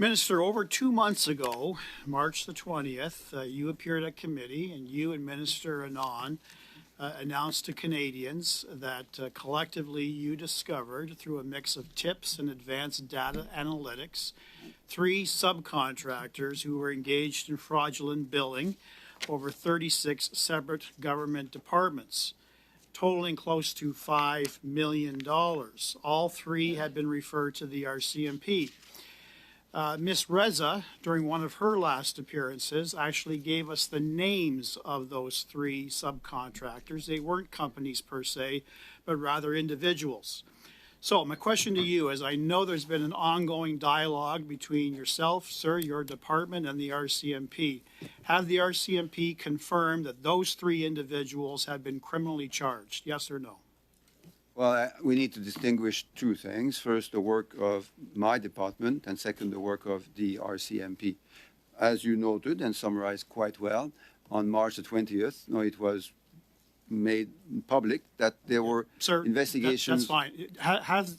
Minister, over 2 months ago, March the 20th, you appeared at committee and you and Minister Anon announced to Canadians that collectively you discovered, through a mix of tips and advanced data analytics, 3 subcontractors who were engaged in fraudulent billing over 36 separate government departments, totaling close to $5 million. All 3 had been referred to the RCMP. Ms. Reza, during one of her last appearances, actually gave us the names of those 3 subcontractors. They weren't companies per se, but rather individuals. So my question to you is, I know there's been an ongoing dialogue between yourself, sir, your department, and the RCMP. Have the RCMP confirmed that those 3 individuals have been criminally charged? Yes or no? Well, we need to distinguish 2 things. First, the work of my department, and second, the work of the RCMP. As you noted and summarized quite well, on March the 20th, it was made public that there were investigations. That's fine.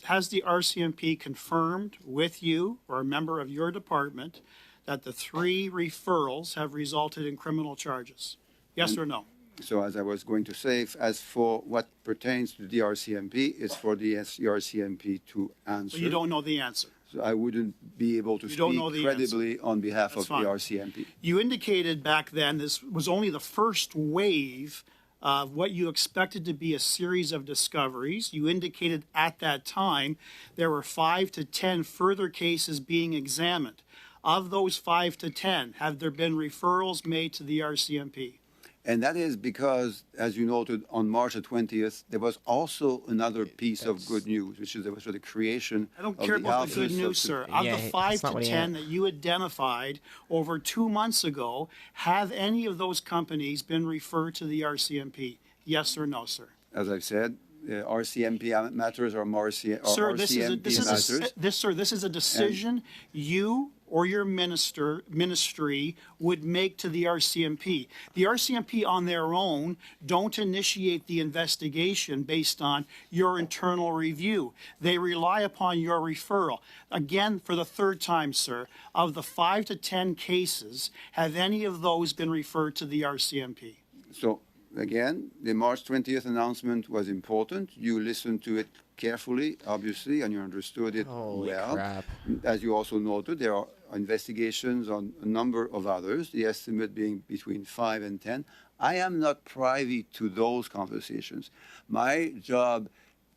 Has the RCMP confirmed with you or a member of your department that the 3 referrals have resulted in criminal charges? Yes or no? So as I was going to say, as for what pertains to the RCMP, it's for the RCMP to answer. So you don't know the answer? So I wouldn't be able to speak credibly on behalf of the RCMP. You indicated back then this was only the first wave of what you expected to be a series of discoveries. You indicated at that time there were 5 to 10 further cases being examined. Of those 5 to 10, have there been referrals made to the RCMP? And that is because, as you noted, on March the 20th, there was also another piece of good news, which is the creation I don't care about the good news, sir. Of the 5 to 10 that you identified over 2 months ago, have any of those companies been referred to the RCMP? Yes or no, sir? As I've said, RCMP matters are RCMP matters. Sir, this is a decision you or your ministry would make to the RCMP. The RCMP on their own don't initiate the investigation based on your internal review. They rely upon your referral. Again, for the 3rd time, sir, of the 5 to 10 cases, have any of those been referred to the RCMP? So, again, the March 20th announcement was important. You listened to it carefully, obviously, and you understood it well. Crap. As you also noted, there are investigations on a number of others, the estimate being between 5 and 10. I am not privy to those conversations. My job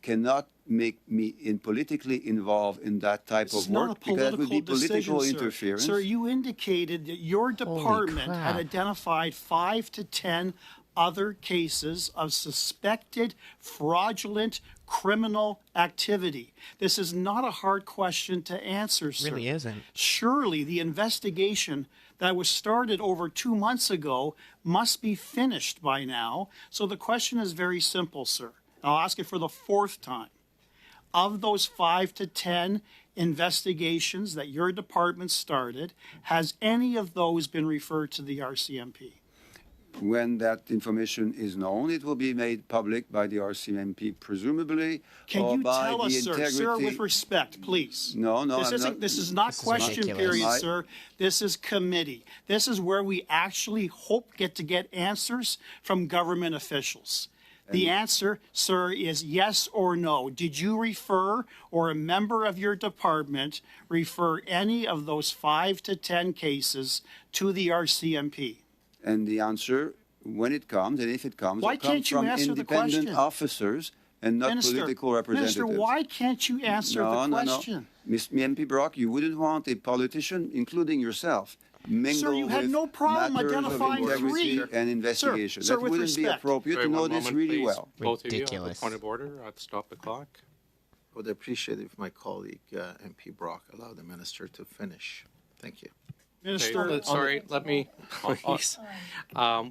cannot make me politically involved in that type of work because that would be political interference. Sir, you indicated that your department had identified 5 to 10 other cases of suspected fraudulent criminal activity. This is not a hard question to answer, sir. It really isn't. Surely the investigation that was started over 2 months ago must be finished by now. So the question is very simple, sir. I'll ask it for the 4th time. Of those 5 to 10 investigations that your department started, has any of those been referred to the RCMP? When that information is known, it will be made public by the RCMP, presumably, Can you by tell the us, sir, integrity. Sir, with respect, please. No, This is not question period, sir. This is committee. This is where we actually get to get answers from government officials. The answer, sir, is yes or no. Did you refer, or a member of your department refer any of those 5 to 10 cases to the RCMP? And the answer, when it comes, and if it comes, why will come can't you from answer the question? independent officers and not political representatives. Minister, why can't you answer the question? No. Ms. MP Brock, you wouldn't want a politician, including yourself, mingle Sir, you had no problem matters identifying of integrity 3. and investigation. Sir, that with wouldn't be respect. appropriate to know this really well. Both of you, on the Ridiculous. point of order, I'd stop the clock. I would appreciate if my colleague, MP Brock, allowed the minister to finish. Thank you. Minister, Okay, sorry, let me, please.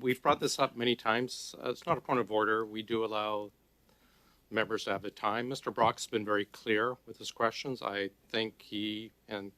We've brought this up many times. It's not a point of order. We do allow members to have the time. Mr. Brock's been very clear with his questions. I think he and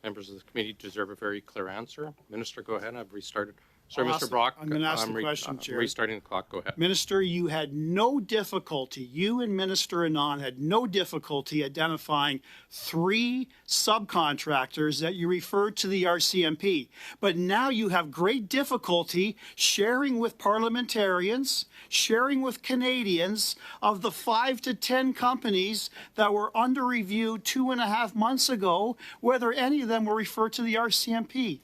members of the committee deserve a very clear answer. Minister, go ahead. I've restarted Sir, I'll Mr. ask- Brock, I'm gonna ask the question, Chair. restarting the clock. Go ahead. Minister, you had no difficulty, you and Minister Anand had no difficulty identifying 3 subcontractors that you referred to the RCMP. But now you have great difficulty sharing with parliamentarians, sharing with Canadians of the 5 to 10 companies that were under review 2.5 months ago, whether any of them were referred to the RCMP.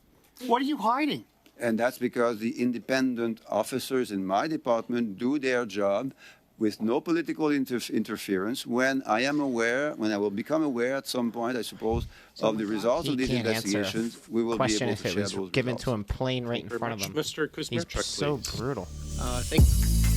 What are you hiding? And that's because the independent officers in my department do their job with no political interference. When I am aware, when I will become aware at some point, I suppose, of the results He of these can't answer a investigations, we will be question able if to it share was those given results. to him plain right in Very front of much. him. Mr. He's Kuzmierczak, so please. brutal. Thank